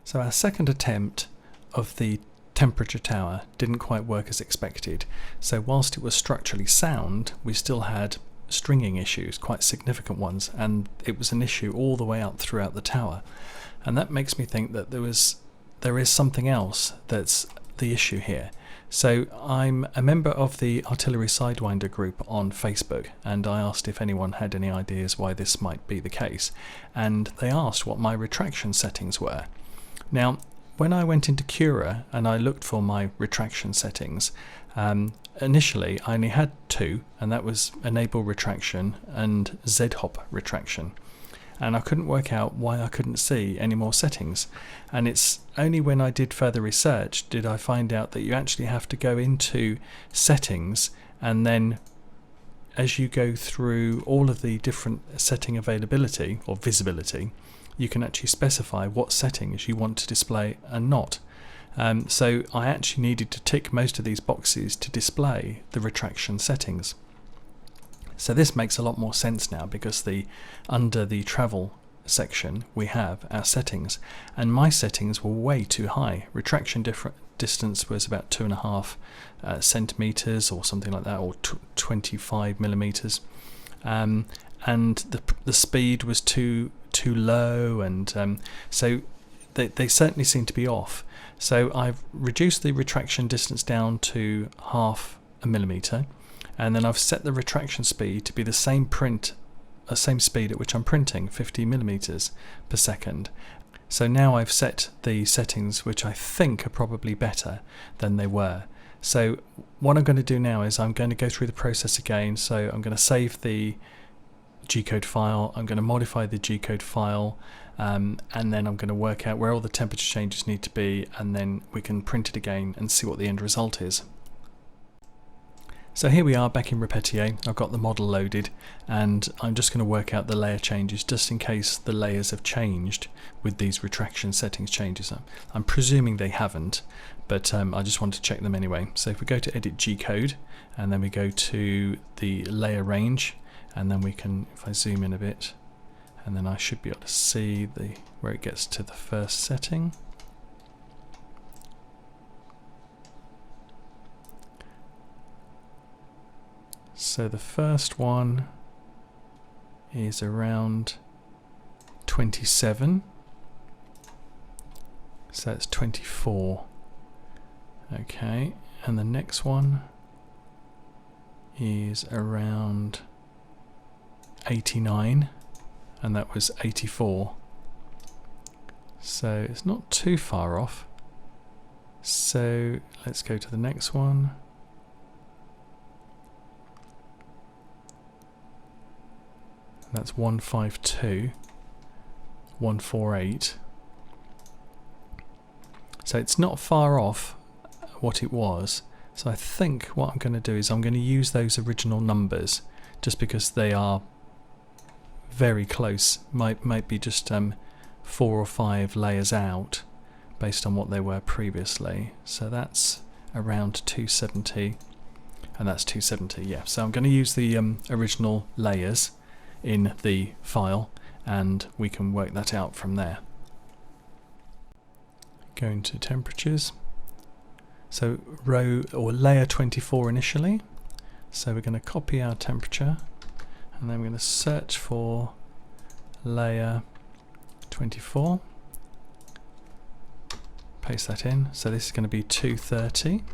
So our second attempt of the temperature tower didn't quite work as expected. So whilst it was structurally sound, we still had stringing issues, quite significant ones, and it was an issue all the way up throughout the tower. And that makes me think that there is something else that's the issue here. So I'm a member of the Artillery Sidewinder group on Facebook, and I asked if anyone had any ideas why this might be the case, and they asked what my retraction settings were. Now, when I went into Cura and I looked for my retraction settings, initially I only had two, and that was enable retraction and Z-hop retraction. And I couldn't work out why I couldn't see any more settings. And it's only when I did further research did I find out that you actually have to go into settings, and then as you go through all of the different setting availability or visibility, you can actually specify what settings you want to display and not. So I actually needed to tick most of these boxes to display the retraction settings. So this makes a lot more sense now, because under the travel section we have our settings, and my settings were way too high. Retraction distance was about 2.5 centimeters or something like that, or 25 millimeters, and the speed was too low, and so they certainly seem to be off. So I've reduced the retraction distance down to 0.5 millimeter, and then I've set the retraction speed to be the same speed at which I'm printing, 50 millimeters per second. So now I've set the settings which I think are probably better than they were. So what I'm going to do now is I'm going to go through the process again. So I'm going to save the GCode file, I'm going to modify the GCode file, and then I'm going to work out where all the temperature changes need to be, and then we can print it again and see what the end result is. So here we are back in Repetier. I've got the model loaded, and I'm just going to work out the layer changes just in case the layers have changed with these retraction settings changes. I'm presuming they haven't, but I just want to check them anyway. So if we go to edit GCode, and then we go to the layer range, and then we can, if I zoom in a bit, and then I should be able to see where it gets to the first setting. So the first one is around 27, so it's 24. Okay, and the next one is around 89, and that was 84. So it's not too far off. So let's go to the next one. That's 152, 148. So it's not far off what it was. So I think what I'm going to do is I'm going to use those original numbers, just because they are very close. Might be just 4 or 5 layers out based on what they were previously. So that's around 270, and that's 270. Yeah. So I'm going to use the original layers in the file, and we can work that out from there. Going to temperatures, so row or layer 24 initially, so we're going to copy our temperature, and then we're going to search for layer 24, paste that in, so this is going to be 230.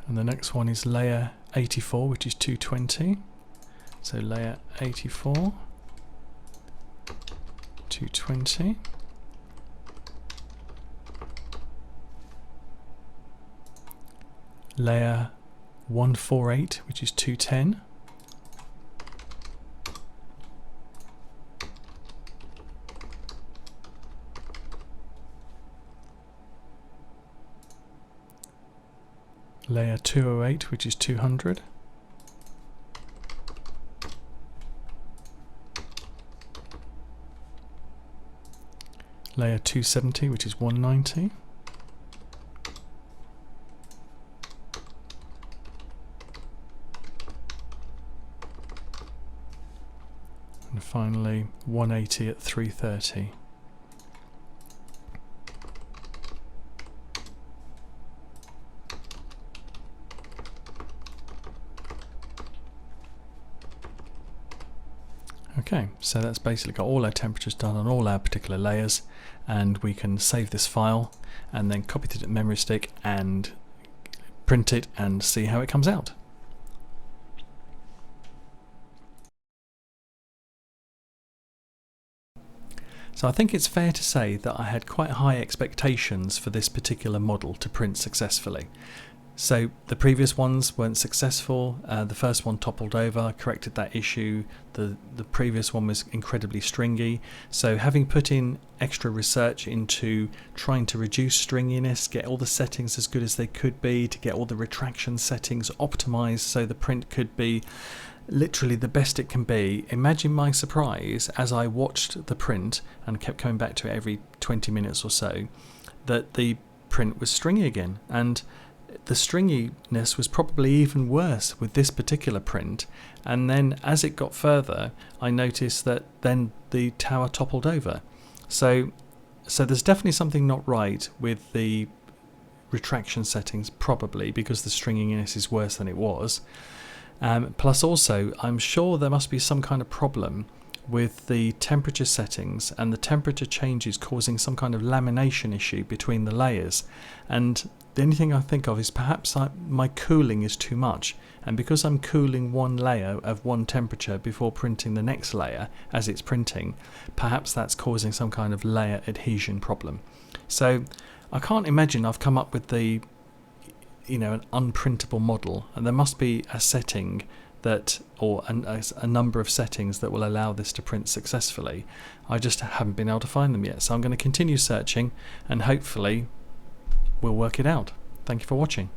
And the next one is layer 84, which is 220. So layer 84, 220. Layer 148, which is 210. Layer 208, which is 200. Layer 270, which is 190. And finally 180 at 330. Okay, so that's basically got all our temperatures done on all our particular layers, and we can save this file and then copy it to the memory stick and print it and see how it comes out. So I think it's fair to say that I had quite high expectations for this particular model to print successfully. So the previous ones weren't successful. The first one toppled over, corrected that issue. The previous one was incredibly stringy. So having put in extra research into trying to reduce stringiness, get all the settings as good as they could be, to get all the retraction settings optimized so the print could be literally the best it can be. Imagine my surprise as I watched the print and kept coming back to it every 20 minutes or so, that the print was stringy again. And the stringiness was probably even worse with this particular print, and then as it got further I noticed that then the tower toppled over. So there's definitely something not right with the retraction settings, probably because the stringiness is worse than it was. Plus also I'm sure there must be some kind of problem with the temperature settings and the temperature changes causing some kind of lamination issue between the layers, and the only thing I think of is perhaps my cooling is too much, and because I'm cooling one layer of one temperature before printing the next layer as it's printing, perhaps that's causing some kind of layer adhesion problem. So I can't imagine I've come up with the an unprintable model, and there must be a setting that, or a number of settings that will allow this to print successfully. I just haven't been able to find them yet, so I'm going to continue searching and hopefully we'll work it out. Thank you for watching.